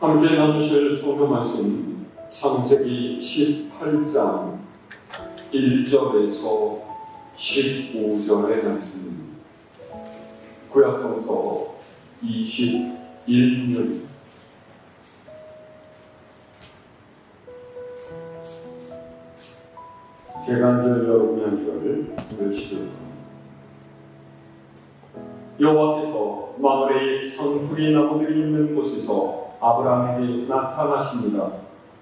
함께 나누실 성경 말씀 창세기 18장 1절에서 15절의 말씀입니다. 구약성서 21년 제가 이제 여러분의 한 절을 외치도록 합니다. 여호와께서 마을에 상수리 나무들이 있는 곳에서 아브라함에게 나타나십니다.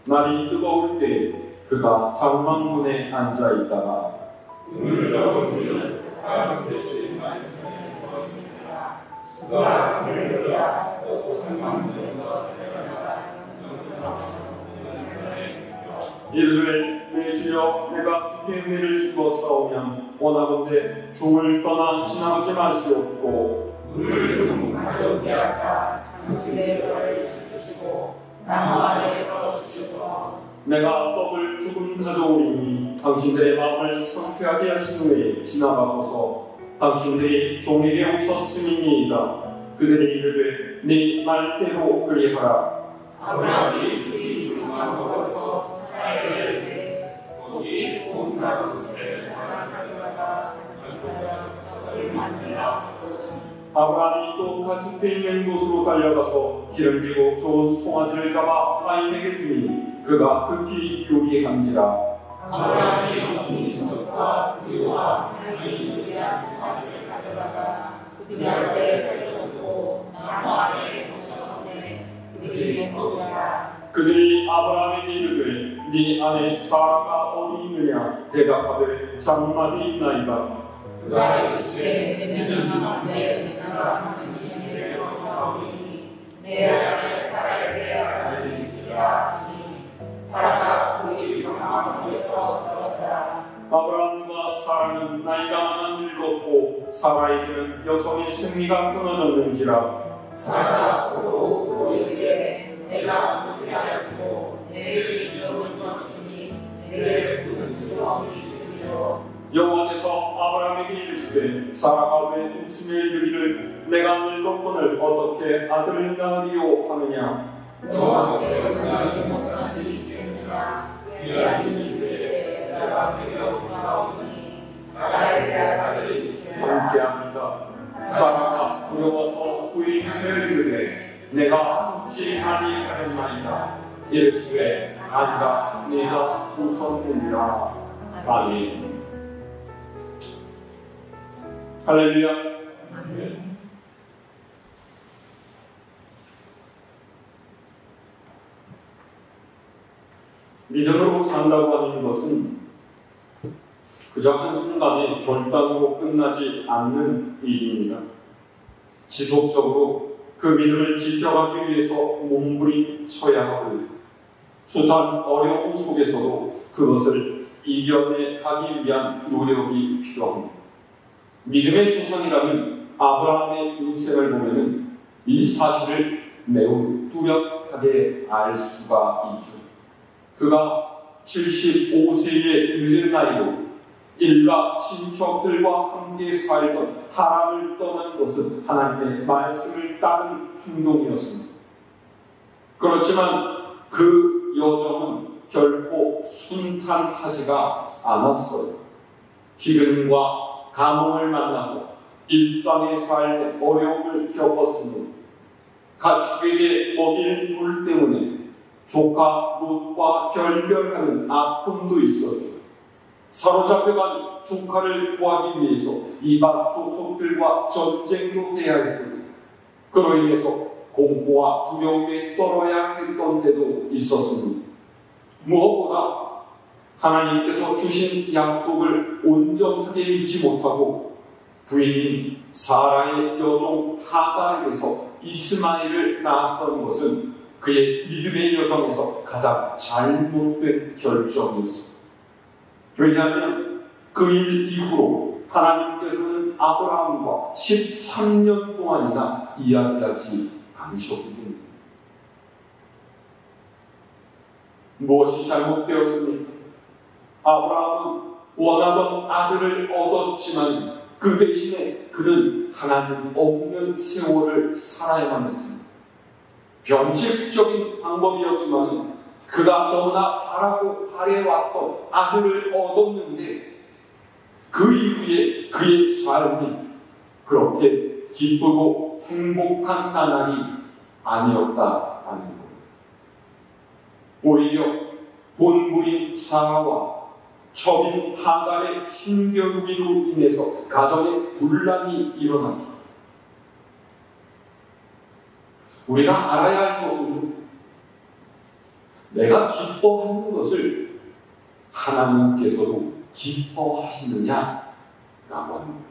날이 뜨거울 때 그가 장막문에 앉아 있다가 이르되 내 주여 내가 주께 은혜를 입어 싸우면 원하건대 종을 떠나 지나가지 마시옵고 물을 좀 가져오게 하사 당신의 뼈를 씻으시고 나무 아래에서 씻으소서. 내가 떡을 조금 가져오리니 당신들의 마음을 상쾌하게 하신 후에 지나가소서. 당신들이 종에게 오셨음이니이다. 그들이 이르되 네 말대로 그리하라. 아브라함이 그들이 조상한 먹어서 사라에게 거기 온갖 곳에 사람 가져다가 떡을 만들라. 아브라함이 또 가축대 있는 곳으로 달려가서 기름지고 좋은 송아지를 잡아 하인에게 주니 그가 급히 요리한지라. 아브라함이 어머니 손톱과 그와 하인이 요리한 송아지를 가져다가 그들 앞에 차려놓고 나무 아래에 모셔서내 그들이 먹으라. 그들이 아브라함에게 이르되 네 아내 사라가 어디 있느냐 대답하되 장막에 있나이다. 그가 이르시되 내 명함한데 내가 당신에게 명하오니 내 아내 사라에게 아들이 있으리라 하니 사라가 그의 장막에서 들었더라. 아브라함과 사라는 나이가 많아 늙었고 사라에게는 여성의 생리가 끊어졌는지라. 사라가 서로 웃고 이르되 내가 무엇을 알고 내 주인을 입었으니 내게 무슨 두려움이 있으리요. 여호와께서 아브라함에게 이르시되 사라가 왜 웃으며 이르기를 내가 늙었거늘 어떻게 아들을 낳으리요 하느냐. 너한테서 나이 못한 일이 있겠느냐. 내 아들이 이르되 내가 배고프나오니 사라에게 아들이 있으리라. 함께합니다. 사라가 두려워서 부인하여 이르되 내가 웃지 아니하였나이다. 이르시되 아니라 네가 웃었느니라. 아멘. 할렐루야. 믿음으로 산다고 하는 것은 그저 한순간에 결단으로 끝나지 않는 일입니다. 지속적으로 그 믿음을 지켜가기 위해서 몸부림쳐야 하고 수단 어려움 속에서도 그것을 이겨내 가기 위한 노력이 필요합니다. 믿음의 조상이라는 아브라함의 인생을 보면 이 사실을 매우 뚜렷하게 알 수가 있죠. 그가 75세의 늦은 나이로 일가 친척들과 함께 살던 하란을 떠난 것은 하나님의 말씀을 따른 행동이었습니다. 그렇지만 그 여정은 결코 순탄하지가 않았어요. 기근과 감옥을 만나서 일상의 삶에 어려움을 겪었으니 가축에게 먹일 물 때문에 조카 롯과 결별하는 아픔도 있었죠. 사로잡혀간 조카를 구하기 위해서 이방 족속들과 전쟁도 해야 했고 그로 인해서 공포와 두려움에 떨어야 했던 때도 있었습니다. 무엇보다 하나님께서 주신 약속을 온전하게 믿지 못하고 부인인 사라의 여종 하갈에게서 이스마엘을 낳았던 것은 그의 믿음의 여정에서 가장 잘못된 결정이었습니다. 왜냐하면 그 일 이후로 하나님께서는 아브라함과 13년 동안이나 이야기하지 않으셨기 때문입니다. 무엇이 잘못되었습니까? 아브라함은 원하던 아들을 얻었지만 그 대신에 그는 하나님 없는 세월을 살아야만 했습니다. 변칙적인 방법이었지만 그가 너무나 바라고 바래왔던 아들을 얻었는데 그 이후에 그의 삶이 그렇게 기쁘고 행복한 나날이 아니었다라는 겁니다. 오히려 본부인 사라와 첩인 하갈의 힘겨루기로 인해서 가정에 분란이 일어나죠. 우리가 알아야 할 것은 내가 기뻐하는 것을 하나님께서도 기뻐하시느냐라고 합니다.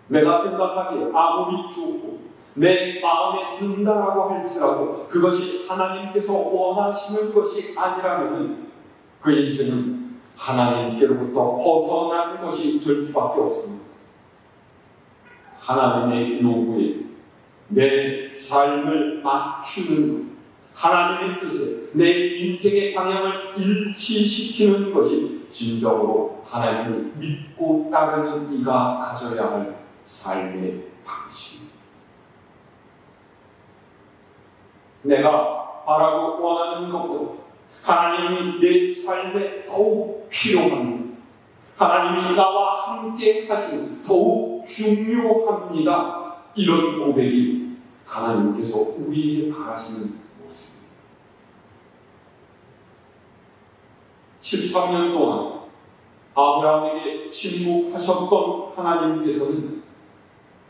내가 생각하기에 아무리 좋고 내 마음에 든다라고 할지라도 그것이 하나님께서 원하시는 것이 아니라면 그 인생은 하나님께로부터 벗어난 것이 될 수밖에 없습니다. 하나님의 요구에 내 삶을 맞추는 하나님의 뜻에 내 인생의 방향을 일치시키는 것이 진정으로 하나님을 믿고 따르는 이가 가져야 할 삶의 방식입니다. 내가 바라고 원하는 것보다 하나님이 내 삶에 더욱 필요합니다. 하나님이 나와 함께 하시는 더욱 중요합니다. 이런 고백이 하나님께서 우리에게 바라시는 모습입니다. 13년 동안 아브라함에게 침묵하셨던 하나님께서는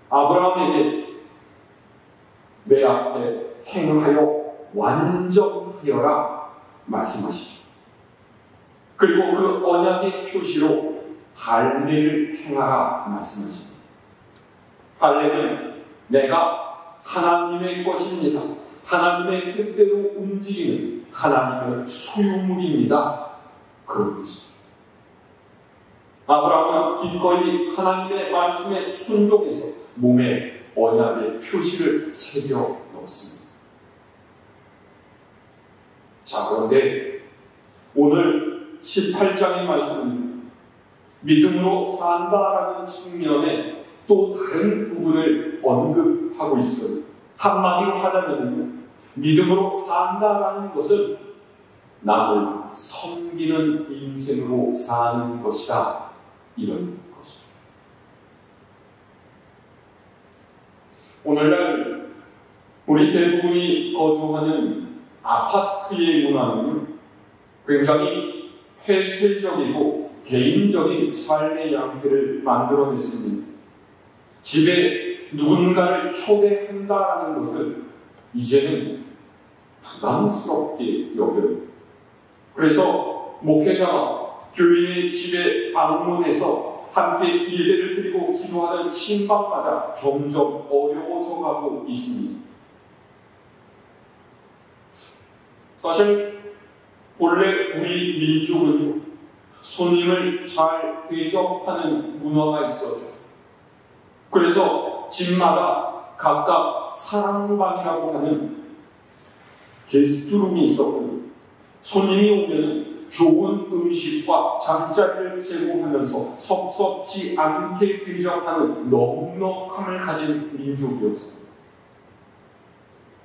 아브라함에게 내 앞에 행하여 완전하여라 말씀하시죠. 그리고 그 언약의 표시로 할례를 행하라 말씀하십니다. 할례는 내가 하나님의 것입니다. 하나님의 뜻대로 움직이는 하나님의 소유물입니다. 그런 뜻이죠. 아브라함은 기꺼이 하나님의 말씀에 순종해서 몸에 언약의 표시를 새겨 넣었습니다. 자, 그런데 오늘 18장의 말씀은 믿음으로 산다라는 측면에 또 다른 부분을 언급하고 있어요. 한마디로 하자면 믿음으로 산다라는 것은 남을 섬기는 인생으로 사는 것이다. 이런 것이죠. 오늘날 우리 대부분이 거주하는 아파트의 문화는 굉장히 폐쇄적이고 개인적인 삶의 양태를 만들어냈습니다. 집에 누군가를 초대한다라는 것을 이제는 부담스럽게 여겨요. 그래서 목회자가 교인의 집에 방문해서 함께 예배를 드리고 기도하는 신방마다 점점 어려워져 가고 있습니다. 사실 본래 우리 민족은 손님을 잘 대접하는 문화가 있었죠. 그래서 집마다 각각 사랑방이라고 하는 게스트룸이 있었고 손님이 오면 좋은 음식과 잠자리를 제공하면서 섭섭지 않게 대접하는 넉넉함을 가진 민족이었습니다.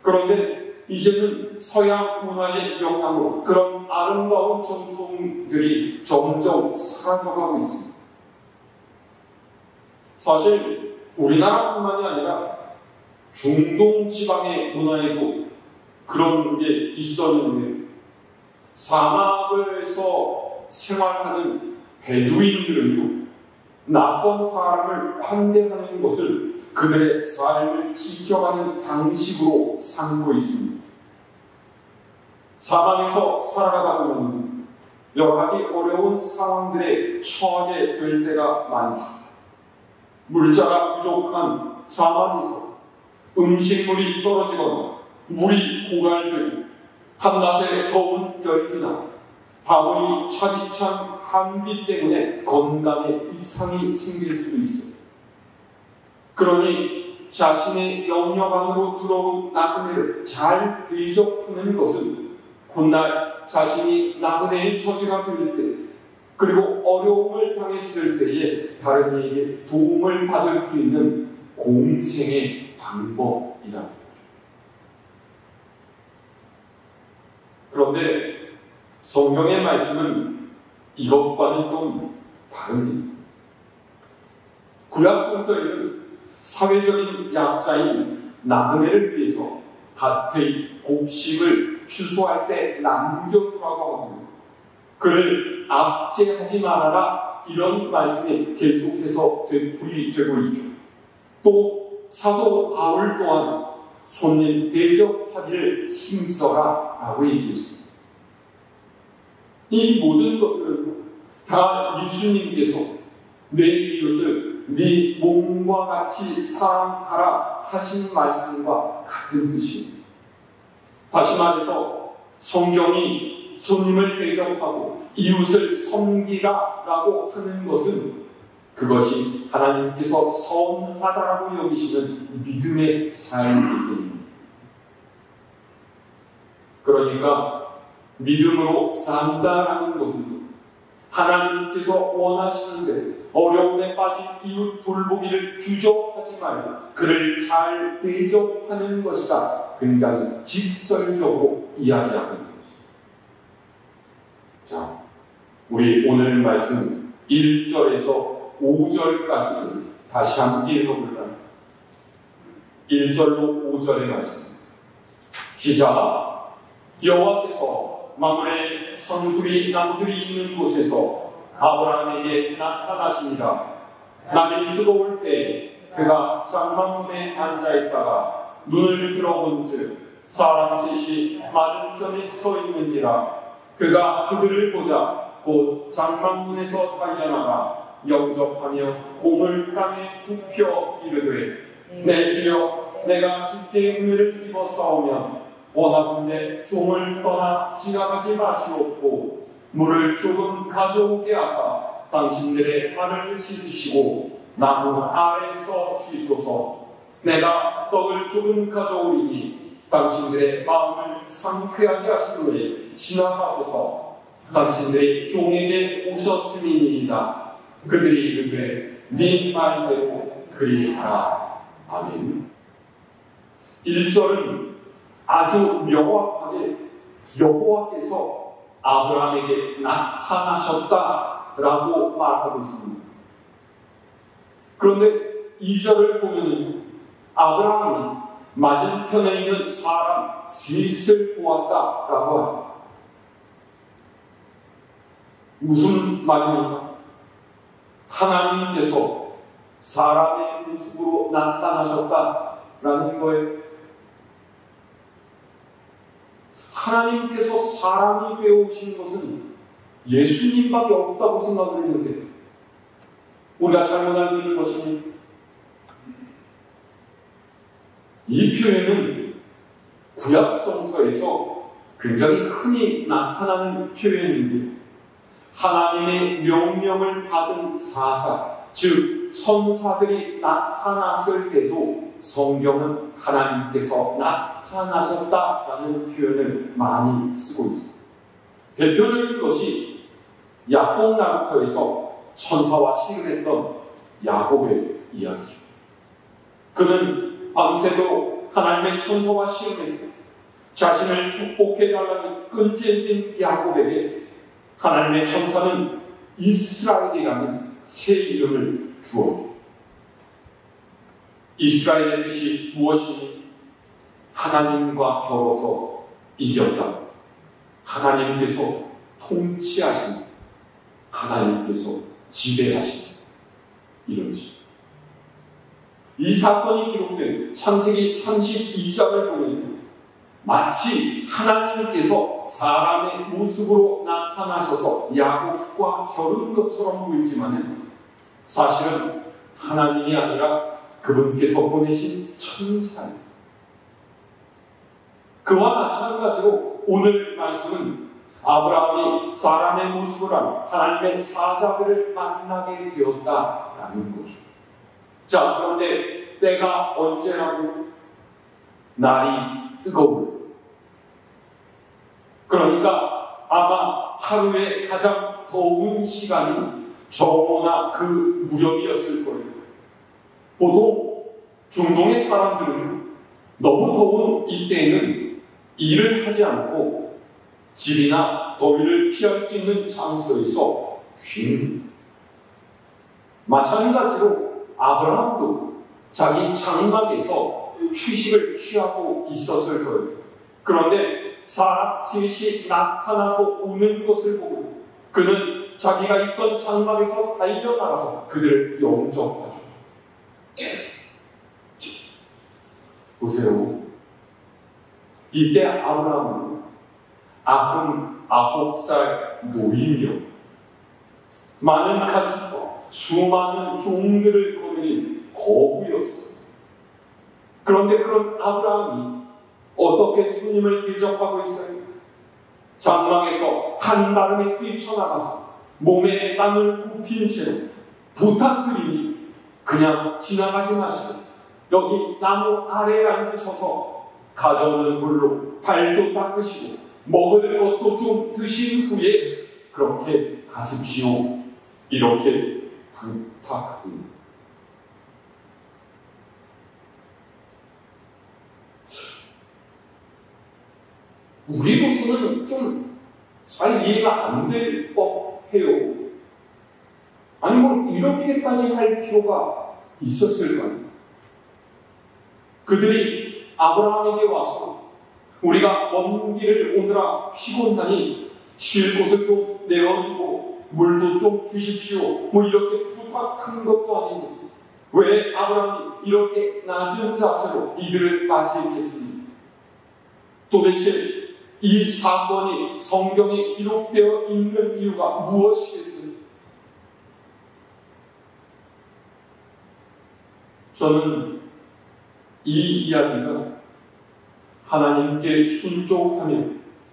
그런데 이제는 서양 문화의 영향으로 그런 아름다운 전통들이 점점 사라져가고 있습니다. 사실 우리나라뿐만이 아니라 중동 지방의 문화에도 그런 게 있었는데 사막에서 생활하는 베두인들은요, 낯선 사람을 환대하는 것을 그들의 삶을 지켜가는 방식으로 삼고 있습니다. 사막에서 살아가다 보면 여러 가지 어려운 상황들에 처하게 될 때가 많죠. 물자가 부족한 사막에서 음식물이 떨어지거나 물이 고갈되고 한낮의 더운 열기나 밤의 차디찬 한비 때문에 건강에 이상이 생길 수도 있어요. 그러니 자신의 영역 안으로 들어온 나그네를 잘 대접하는 것은 훗날 자신이 나그네의 처지가 될 때, 그리고 어려움을 당했을 때에 다른 이에게 도움을 받을 수 있는 공생의 방법이라는 거죠. 그런데 성경의 말씀은 이것과는 좀 다릅니다. 구약 성서에는 사회적인 약자인 나그네를 위해서 밭의 곡식을 추수할 때 남겨두라고 하고 그를 압제하지 말아라 이런 말씀이 계속해서 되풀이되고 있죠. 또 사도 바울 또한 손님 대접하기를 힘써라 라고 얘기했습니다. 이 모든 것들은 다 예수님께서 내 이웃을 네 몸과 같이 사랑하라 하신 말씀과 같은 뜻입니다. 다시 말해서 성경이 손님을 대접하고 이웃을 섬기라 라고 하는 것은 그것이 하나님께서 선하다라고 여기시는 믿음의 삶입니다. 그러니까 믿음으로 산다라는 것은 하나님께서 원하시는데 어려움에 빠진 이웃 돌보기를 주저하지 말고 그를 잘 대접하는 것이다. 굉장히 직설적으로 이야기하고 있는 것입니다. 자, 우리 오늘 말씀 1절에서 5절까지를 다시 함께 읽어볼까요? 1절로 5절의 말씀. 시작. 여호와께서 마므레 성수리 나무들이 있는 곳에서 아브라함에게 나타나시니라. 날이 뜨거울 때 그가 장막문에 앉아있다가 눈을 들어본즉 사람 셋이 맞은편에 서 있는지라. 그가 그들을 보자 곧 장막문에서 달려나가 영접하며 몸을 땅에 굽혀 이르되 내 주여 내가 주께 은혜를 입어 싸우면 원하건대 종을 떠나 지나가지 마시옵고 물을 조금 가져오게 하사 당신들의 발을 씻으시고 나무 아래에서 쉬소서. 내가 떡을 조금 가져오리니 당신들의 마음을 상쾌하게 하시노니 지나가소서. 당신들의 종에게 오셨음이니이다. 그들이 이르되 네 말대로 그리하라. 아멘. 1절은 아주 명확하게 여호와께서 아브라함에게 나타나셨다라고 말하고 있습니다. 그런데 2절을 보면 아브라함이 맞은편에 있는 사람 셋을 보았다라고 하죠. 무슨 말입니까? 하나님께서 사람의 모습으로 나타나셨다라는 거예요. 하나님께서 사람이 되어 오신 것은 예수님밖에 없다고 생각을 했는데 우리가 잘못 알고 있는 것입니다. 이 표현은 구약성서에서 굉장히 흔히 나타나는 표현인데 하나님의 명령을 받은 사자, 즉 천사들이 나타났을 때도 성경은 하나님께서 나타나셨다라는 표현을 많이 쓰고 있습니다. 대표적인 것이 야곱 나루터에서 천사와 시름했던 야곱의 이야기죠. 그는 밤새도록 하나님의 천사와 시름했고 자신을 축복해달라는 끈질긴 야곱에게 하나님의 천사는 이스라엘이라는 새 이름을 주었죠. 이스라엘의 뜻이 무엇이니? 하나님과 겨뤄서 이겼다. 하나님께서 통치하신다. 하나님께서 지배하신다. 이런지. 이 사건이 기록된 창세기 32장을 보면 마치 하나님께서 사람의 모습으로 나타나셔서 야곱과 겨룬 것처럼 보이지만 사실은 하나님이 아니라 그분께서 보내신 천사입니다. 그와 마찬가지로 오늘 말씀은 아브라함이 사람의 모습을 한 하나님의 사자들을 만나게 되었다라는 거죠. 자, 그런데 때가 언제라고? 날이 뜨거울. 그러니까 아마 하루에 가장 더운 시간이 정오나 그 무렵이었을 거예요. 보통 중동의 사람들은 너무 더운 이때에는 일을 하지 않고 집이나 더위를 피할 수 있는 장소에서 쉽니다. 마찬가지로 아브라함도 자기 장막에서 휴식을 취하고 있었을 거예요. 그런데 사람 셋이 나타나서 오는 것을 보고 그는 자기가 있던 장막에서 달려나가서 그들을 영접하죠. 보세요. 이때 아브라함은 99살 노인이요. 많은 가축과 수많은 종들을 거느린 거부였어요. 그런데 그런 아브라함이 어떻게 주님을 대접하고 있어요? 장막에서 한달음에 뛰쳐나가서 몸에 땀을 굽힌 채로 부탁드리니 그냥 지나가지 마시고 여기 나무 아래에 앉으셔서 가져오는 물로 발도 닦으시고 먹을 것도 좀 드신 후에 그렇게 가십시오. 이렇게 부탁합니다. 우리로서는 좀 잘 이해가 안 될 법해요. 아니 뭐 이렇게까지 할 필요가 있었을까요? 그들이 아브라함에게 와서 우리가 먼 길을 오느라 피곤하니 쉴 곳을 좀 내어주고 물도 좀 주십시오. 뭐 이렇게 부탁한 것도 아니고 왜 아브라함이 이렇게 낮은 자세로 이들을 맞이했겠습니까? 도대체 이 사건이 성경에 기록되어 있는 이유가 무엇이겠습니까? 저는 이 이야기가 하나님께 순종하며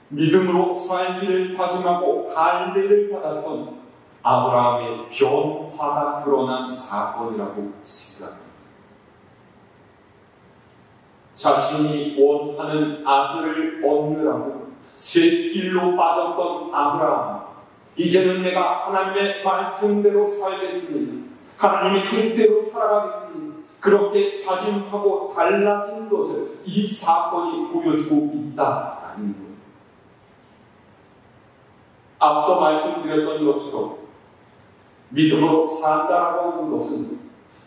믿음으로 살기를 다짐하고 할례를 받았던 아브라함의 변화가 드러난 사건이라고 생각합니다. 자신이 원하는 아들을 얻느라고 샛길로 빠졌던 아브라함, 이제는 내가 하나님의 말씀대로 살겠습니다. 하나님의 뜻대로 살아가겠습니다. 그렇게 다짐하고 달라진 것을 이 사건이 보여주고 있다라는 거예요. 앞서 말씀드렸던 것처럼 믿음으로 산다라고 하는 것은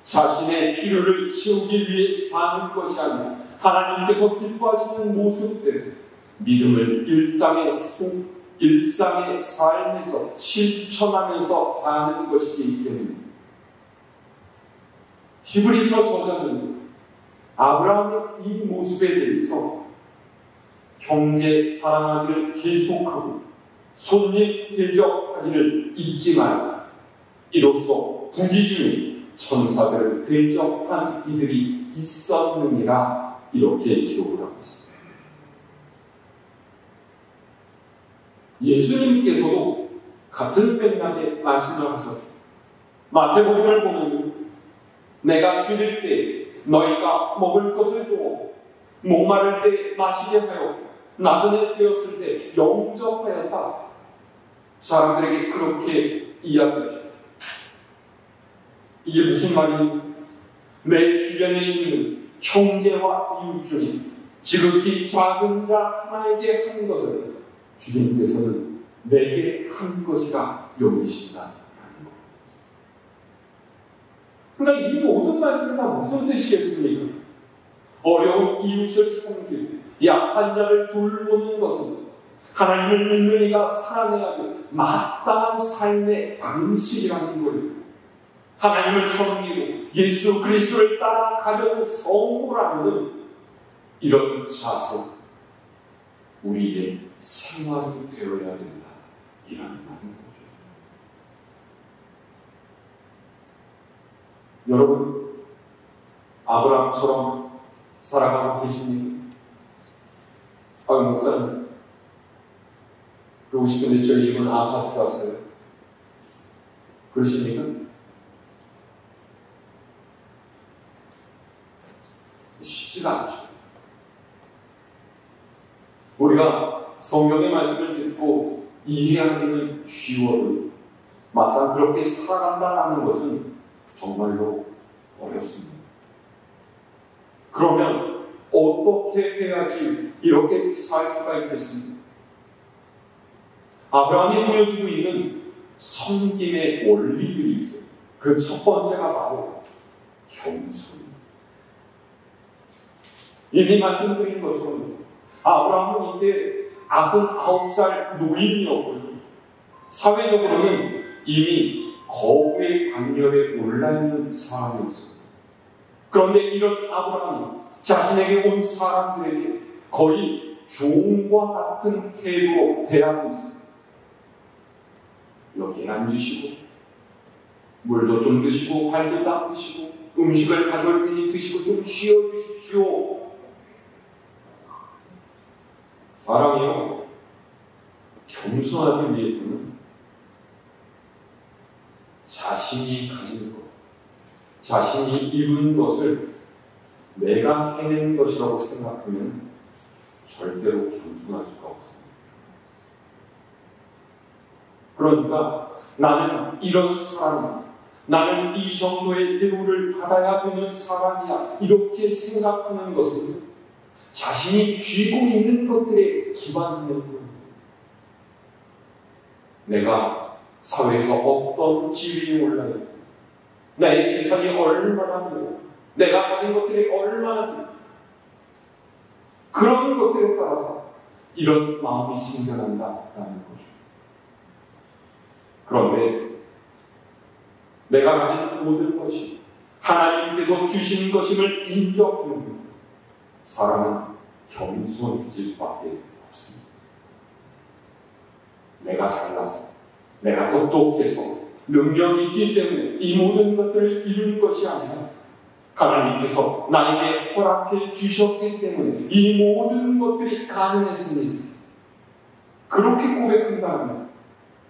자신의 필요를 채우기 위해 사는 것이 아니라 하나님께서 기뻐하시는 모습대로 믿음을 일상의 삶에서 실천하면서 사는 것이기 때문입니다. 히브리서 저자는 아브라함의 이 모습에 대해서 형제 사랑하기를 계속하고 손님 대접하기를 잊지 말라. 이로써 부지중에 천사들을 대접한 이들이 있었느니라. 이렇게 기록을 하고 있습니다. 예수님께서도 같은 맥락에 말씀을 하셨죠. 마태복음을 보면 내가 죽을 때 너희가 먹을 것을 주어 목마를 때 마시게 하여 나그네 되었을 때 영접하였다. 사람들에게 그렇게 이야기하죠. 이게 무슨 말입니까? 내 주변에 있는 형제와 이웃 중에 지극히 작은 자 하나에게 한 것을 주님께서는 내게 한 것이라 여기신다. 그러니까 이 모든 말씀이 다 무슨 뜻이겠습니까? 어려운 이웃을 섬기고 약한 자를 돌보는 것은 하나님을 믿는 이가 살아내야 될 마땅한 삶의 방식이라는 거예요. 하나님을 섬기고 예수 그리스도를 따라가려는 성도라면 이런 자세, 우리의 생활이 되어야 된다. 이라는 말인 거죠. 여러분, 아브라함처럼 살아가고 계십니까? 목사님, 그러고 싶은데 저희 집은 아파트라서요. 그러십니까? 쉽지가 않죠. 우리가 성경의 말씀을 듣고 이해하기는 쉬워도 막상 그렇게 살아간다는 것은 정말로 어렵습니다. 그러면 어떻게 해야지 이렇게 살 수가 있겠습니까? 아브라함이 보여주고 있는 섬김의 원리들이 있어요. 그 첫 번째가 바로 겸손입니다. 이미 말씀드린 것처럼 아브라함은 이때 99살 노인이었고요. 사회적으로는 이미 거부의 강렬에 올라있는 사람이었어요. 그런데 이런 아브라함이 자신에게 온 사람들에게 거의 종과 같은 태도로 대하고 있습니다. 여기에 앉으시고 물도 좀 드시고 발도 닦으시고 음식을 가져올 테니 드시고 좀 쉬어주십시오. 사람이요, 겸손하기 위해서는 자신이 가진 것, 자신이 이룬 것을 내가 해낸 것이라고 생각하면 절대로 겸손할 수가 없습니다. 그러니까 나는 이런 사람이야, 나는 이 정도의 대우를 받아야 되는 사람이야, 이렇게 생각하는 것은 자신이 쥐고 있는 것들에 기반하는 겁니다. 내가 사회에서 어떤 지위에 올라있고 나의 재산이 얼마나 되고 내가 가진 것들이 얼마나 되고 그런 것들에 따라서 이런 마음이 생겨난다라는 거죠. 그런데 내가 가진 모든 것이 하나님께서 주신 것임을 인정하는 사람은 겸손해질 수밖에 없습니다. 내가 잘나서, 내가 똑똑해서, 능력이 있기 때문에 이 모든 것들을 이룬 것이 아니라 하나님께서 나에게 허락해 주셨기 때문에 이 모든 것들이 가능했으니 그렇게 고백한다면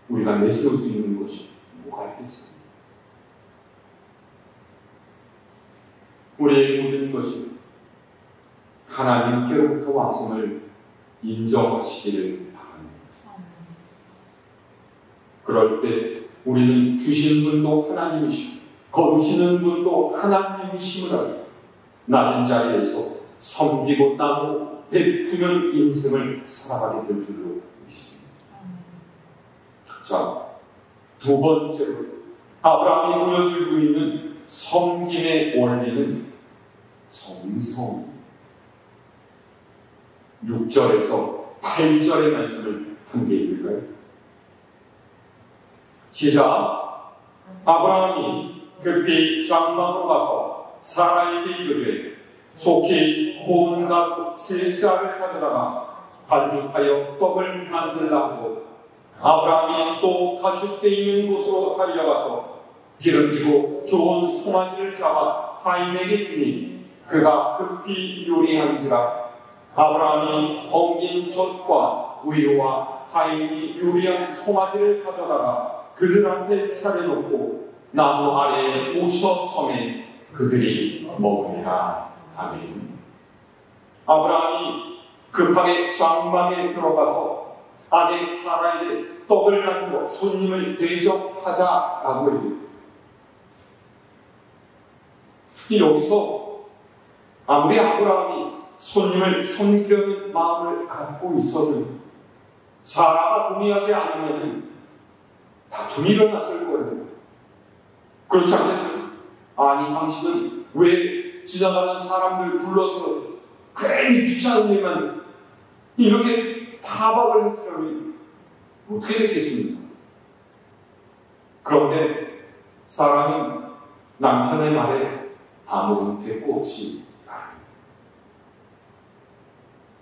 우리가 내세울 수 있는 것이 뭐가 있겠습니까? 우리의 모든 것이 하나님께로부터 왔음을 인정하시기를 바랍니다. 그럴 때 우리는 주신 분도 하나님이시고 거두시는 분도 하나님이심을 알고 낮은 자리에서 섬기고 나누고 베푸는 인생을 살아가게 될 줄로 믿습니다. 자, 두 번째로 아브라함이 보여주고 있는 섬김의 원리는 정성입니다. 6절에서 8절의 말씀을 함께 읽을까요? 시작. 아브라함이 급히 장막으로 가서 사라에게 이르되 속히 온갖 실사를 가져다가 반죽하여 떡을 만들라고 아브라함이 또 가축돼 있는 곳으로 달려가서 기름지고 좋은 송아지를 잡아 하인에게 주니 그가 급히 요리한지라. 아브라함이 엉긴 젖과 우유와 하인이 요리한 송아지를 가져다가 그들한테 차려놓고 나무 아래에 모셔 섬에 그들이 먹으니라. 아멘. 아브라함이 급하게 장막에 들어가서 아내 사라에게 떡을 만들어 손님을 대접하자라고 해요. 여기서 아무리 아브라함이 손님을 섬기려는 마음을 갖고 있어도 사라가 동의하지 않으면 다툼이 일어났을 거예요. 그렇지 않겠어요? 아니 당신은 왜 지나가는 사람들 불러서 괜히 귀찮은 일만 이렇게 타박을 했으면 어떻게 됐겠습니까? 그런데 사라는 남편의 말에 아무 대꾸 없이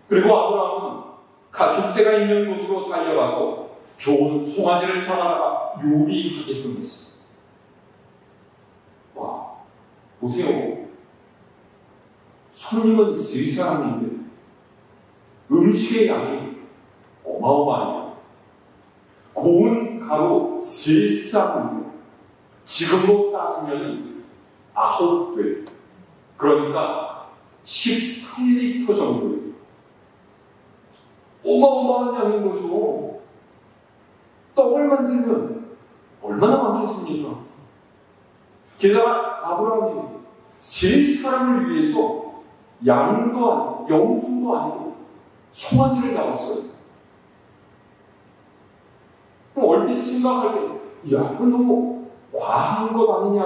그리고 아브라함은 가축대가 있는 곳으로 달려가서 좋은 송아지를 잡아다가 요리하게끔 했습니다. 와, 보세요. 손님은 세 사람인데 음식의 양이 어마어마해요. 고운 가루 세 쌍인데 지금으로 따지면 9배. 그러니까 18리터 정도예요. 어마어마한 양인 거죠. 떡을 만들면 얼마나 많겠습니까? 게다가 아브라함이 세 사람을 위해서 양도 아니고 영수도 아니고 송아지를 잡았어요. 이렇게 생각할 때, 야, 그건 너무 과한 것 아니냐?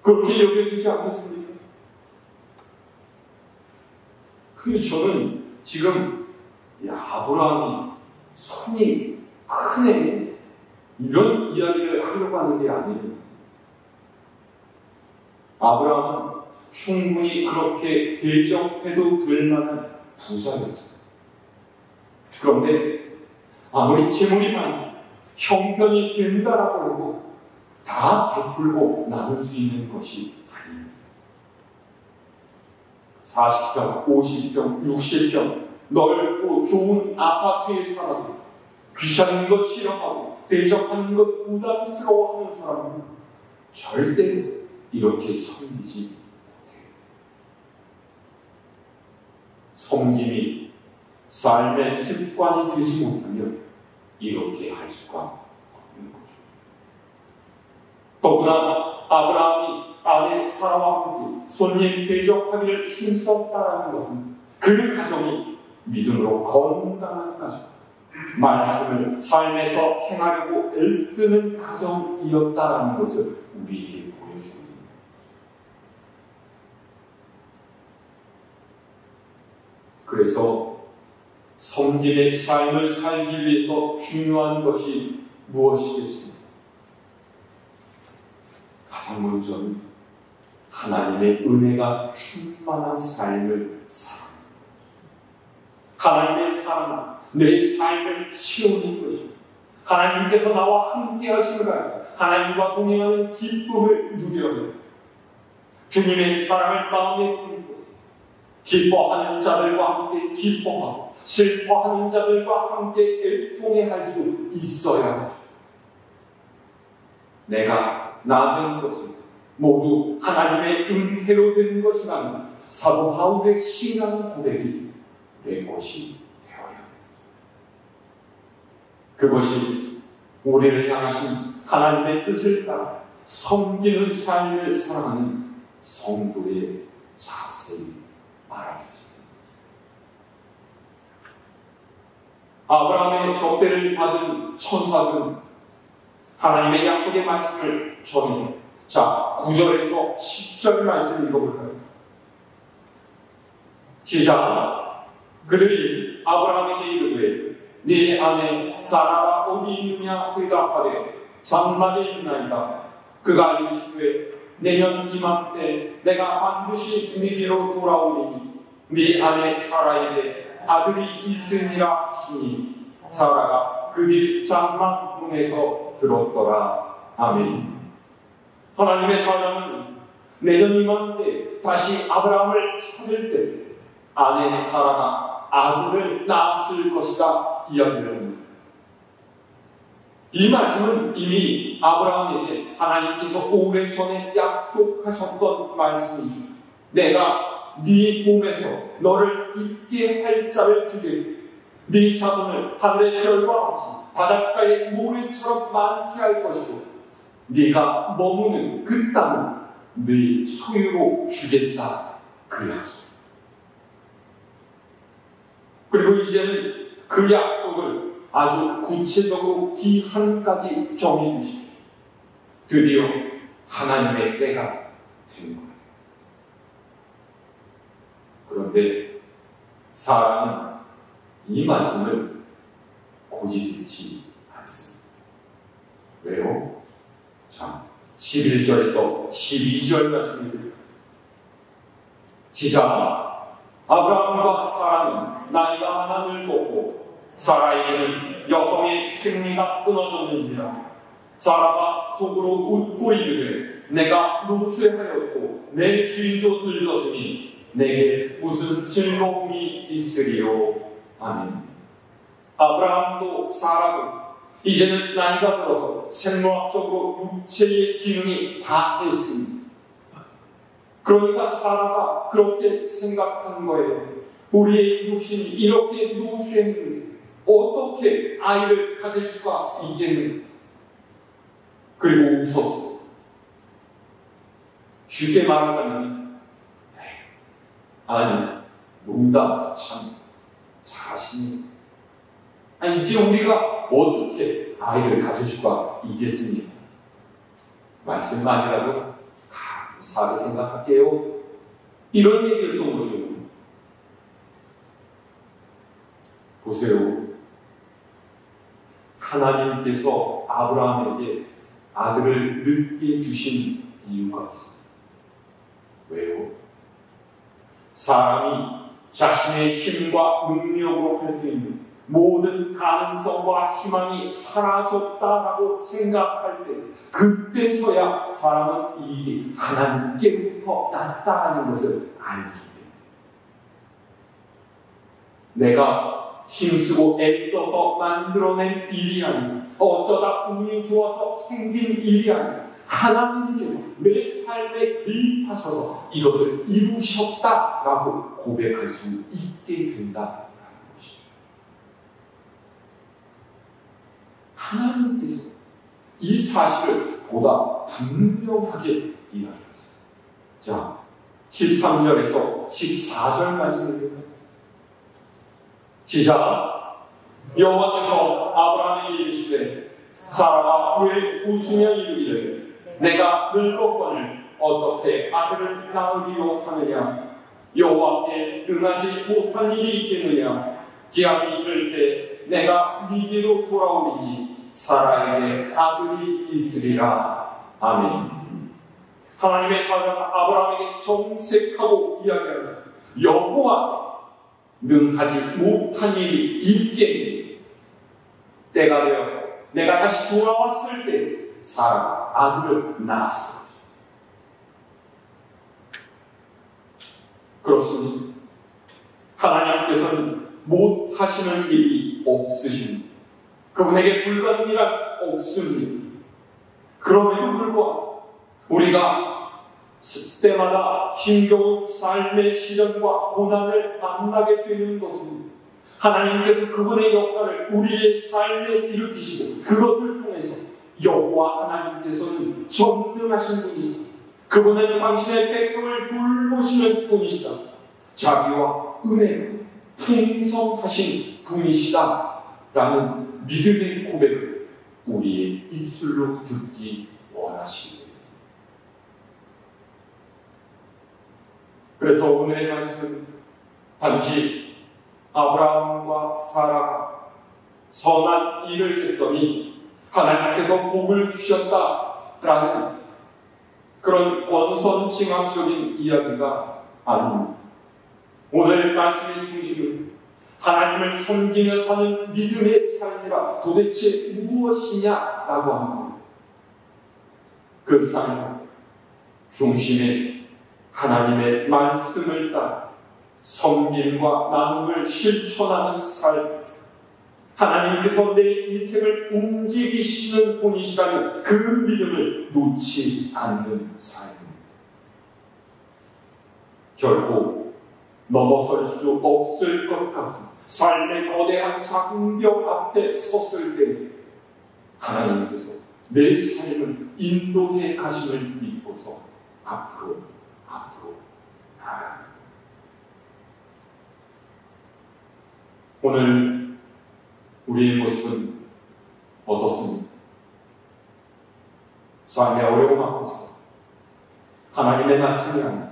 그렇게 여겨지지 않겠습니까? 근데 저는 지금, 야, 아브라함이 손이 크네. 이런 이야기를 하려고 하는 게 아니에요. 아브라함은 충분히 그렇게 대접해도 될 만한 부자였어요. 그런데 아무리 재물이 많이 형편이 된다라고 해도 다 베풀고 나눌 수 있는 것이 아닙니다. 40평, 50평, 60평 넓고 좋은 아파트에 살아도 귀찮은 것 싫어하고 대접하는 것 부담스러워하는 사람은 절대 이렇게 섬기지 못해요. 섬김이 삶의 습관이 되지 못하면 이렇게 할 수가 없는 거죠. 더구나 아브라함이 아내 사라와 함께 손님 대접하기를 힘썼다라는 것은 그 가정이 믿음으로 건강한 가정, 말씀을 삶에서 행하려고 애쓰는 가정이었다라는 것을 우리에게 보여줍니다. 그래서 섬김의 삶을 살기 위해서 중요한 것이 무엇이겠습니까? 가장 먼저는 하나님의 은혜가 충만한 삶을 살아갑니다. 하나님의 사랑, 내 삶을 채우는 것입니다. 하나님께서 나와 함께 하심을 알고 하나님과 동행하는 기쁨을 누려야 합니다. 주님의 사랑을 마음에 품고 기뻐하는 자들과 함께 기뻐하고 슬퍼하는 자들과 함께 애통해 할 수 있어야 하죠. 내가 낳은 것은 모두 하나님의 은혜로 된 것이라는 사도 바울의 신앙 고백이 내 것이 되어야 합니다. 그것이 우리를 향하신 하나님의 뜻을 따라 섬기는 삶을 살아가는 성도의 자세히 말할 수 있습니다. 아브라함의 접대를 받은 천사들은 하나님의 약속의 말씀을 전해줍니다. 자, 9절에서 10절 말씀 읽어볼까요? 시작. 그들이 아브라함에게 이르되 네 아내 사라가 어디 있느냐 대답하되 장막에 있나이다. 그가 이르시되 내년 이맘때 내가 반드시 네게로 돌아오리니 네 아내 사라에게 아들이 있으니라 하시니 사라가 그 길 장막 문에서 들었더라. 아멘. 하나님의 사람은 내년 이맘때 다시 아브라함을 찾을 때 아내 사라가 아들을 낳았을 것이다 이야기를 합니다. 이 말씀은 이미 아브라함에게 하나님께서 오래전에 약속하셨던 말씀이죠. 내가 네 몸에서 너를 있게 할 자를 주겠고 네 자손을 하늘의 별과 같이 바닷가의 모래처럼 많게 할 것이고 네가 머무는 그 땅을 네 소유로 주겠다 그 약속. 그리고 이제는 그 약속을 아주 구체적으로 기한까지 정해 주시고 드디어 하나님의 때가 된 거예요. 그런데 사람은 이 말씀을 고지 듣지 않습니다. 왜요? 자, 11절에서 12절 말씀입니다. 시작. 아브라함과 사라는 나이가 하나 늙었고 사라에게는 여성의 생리가 끊어졌는지라. 사라가 속으로 웃고 이르되 내가 노쇠하였고 내 주인도 늙었으니 내게 무슨 즐거움이 있으리요. 아멘. 아브라함도 사라도 이제는 나이가 들어서 생물학적으로 육체의 기능이 다 했습니다. 그러니까 사라가 그렇게 생각한 거예요. 우리의 육신이 이렇게 노쇠했는데 어떻게 아이를 가질 수가 있겠는가. 그리고 웃었어. 쉽게 말하자면 아니 농담 참 잘하시니 아니, 이제 우리가 어떻게 아이를 가질 수가 있겠습니까? 말씀만이라도 감사하게 생각할게요. 이런 얘기였던 거죠. 보세요. 하나님께서 아브라함에게 아들을 늦게 주신 이유가 있어요. 왜요? 사람이 자신의 힘과 능력으로 할 수 있는 모든 가능성과 희망이 사라졌다라고 생각할 때, 그때서야 사람은 이 일이 하나님께부터 났다는 것을 알게 됩니다. 내가 힘쓰고 애써서 만들어낸 일이 아니라, 어쩌다 운이 좋아서 생긴 일이 아니라, 하나님께서 내 삶에 개입하셔서 이것을 이루셨다라고 고백할 수 있게 된다라는 것이죠. 하나님께서 이 사실을 보다 분명하게 이야기했어요. 자, 13절에서 14절 말씀을 드립니다. 시작. 여호와께서 아브라함에게 이르시되 사라가 왜 웃으며 이르기를 내가 늙었거늘 어떻게 아들을 낳으리요 하느냐. 여호와께 응하지 못한 일이 있겠느냐. 기한이 이를 때 내가 네게로 돌아오리니 사라에게 아들이 있으리라. 아멘. 하나님의 사자가 아브라함에게 정색하고 이야기합니다. 여호와께 능하지 못한 일이 있겠니. 때가 되어서 내가 다시 돌아왔을 때 사라가 아들을 낳았습니다. 그렇습니다. 하나님께서는 못하시는 일이 없으십니다. 그분에게 불가능이란 없습니다. 그럼에도 불구하고 우리가 때마다 힘겨운 삶의 시련과 고난을 만나게 되는 것은 하나님께서 그분의 역사를 우리의 삶에 일으키시고, 그것을 통해서 여호와 하나님께서는 전능하신 분이시다. 그분은 당신의 백성을 돌보시는 분이시다. 자비와 은혜로 풍성하신 분이시다. 라는 믿음의 고백을 우리의 입술로 듣기 원하십니다. 그래서 오늘의 말씀은 단지 아브라함과 사라가 선한 일을 했더니 하나님께서 복을 주셨다라는 그런 권선징악적인 이야기가 아닙니다. 오늘 말씀의 중심은 하나님을 섬기며 사는 믿음의 삶이라 도대체 무엇이냐라고 합니다. 그 삶 중심에 하나님의 말씀을 따라 섬김과 나눔을 실천하는 삶, 하나님께서 내 인생을 움직이시는 분이시라는 그 믿음을 놓지 않는 삶입니다. 결코 넘어설 수 없을 것 같은 삶의 거대한 장벽 앞에 섰을 때 하나님께서 내 삶을 인도해 가심을 믿고서 앞으로 나아갑니다. 오늘 우리의 모습은 어떻습니까? 삶의 어려움 앞에서 하나님의 말씀이 아닌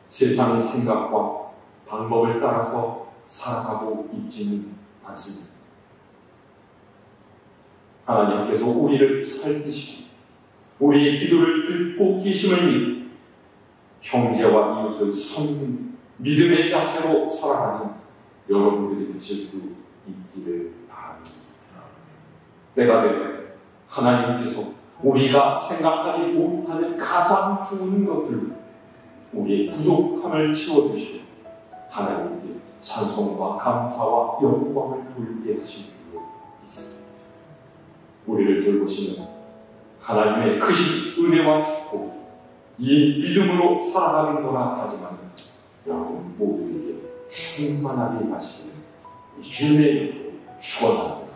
세상의 생각과 방법을 따라서 살아가고 있지는 않습니다. 하나님께서 우리를 살피시고 우리의 기도를 듣고 계심을 믿고 형제와 이웃을 섬기는 믿음의 자세로 살아가는 여러분들이 되실 수 있기를 바랍니다. 때가 되면 하나님께서 우리가 생각하지 못하는 가장 좋은 것들로 우리의 부족함을 채워주시고 하나님께 찬송과 감사와 영광을 돌게 하실 줄로 있습니다. 우리를 돌보시는 하나님의 크신 은혜와 축복, 이 믿음으로 살아가겠노라 하지만 여러분 모두에게 충만하게 하시기를 주님의 이름으로 축원합니다.